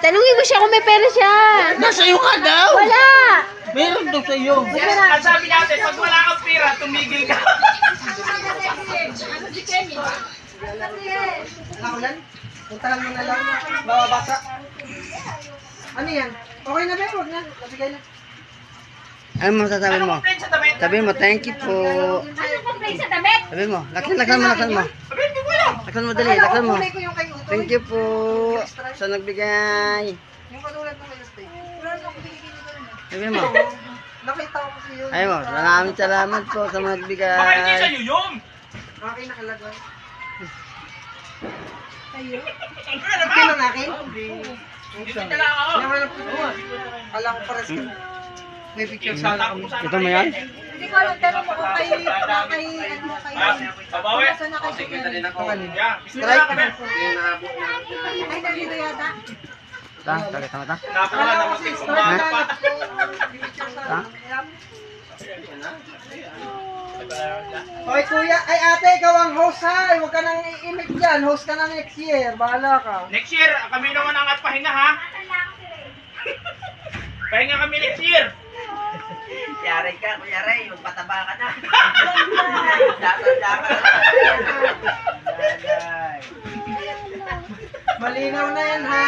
Tanungin mo siya kung may pera siya. Nasa iyo ka daw. Wala. Meron daw sa iyo. Yes, ang sabi natin, pag wala kang pera, tumigil ka. Ako yan? Puntahan mo na lang. Mababasa. Ano yan? Okay na ba? Huwag na. Nabigay na. Ano mo sasabihin mo? Complain sa damit. Sabihin mo, thank you po. Ano complain sa damit? Sabihin mo, laksan mo. Sabihin mo lang. Laksan mo dali, laksan mo. Kulay ko yung kay Utoy. Thank you po sa nagbigay. Yung katulad ng kay Utoy. Sabihin mo. Nakita ko kasi yun. Ay mo, maraming salamat po sa Baka hindi nagbigay. sa'yo yun. Akin nakalagay. Ayun. Hindi lang akin? Dito na lang ako. Nahanap ko yun. Kala ko pares ka. May picture sana kami. Ito mo yan? Hindi ko alam, tanong mo kung kay, Babawi. Nasaan na kay Kuya? Yeah, gusto na lang. Ay, nandito yata. Ta, tagay tama ta. Nakuha na Kala ko mas kasi ikaw store ba? na hanap ko. May picture sana. Okay kuya, ay ate, ikaw ang host ha. Huwag ka nang i-imik dyan. Host ka na next year. Bahala ka. Next year, kami naman ang at pahinga ha. Pahinga kami next year. Yari ka, Kuya Ray, magpataba ka na. Malinaw na yan ha.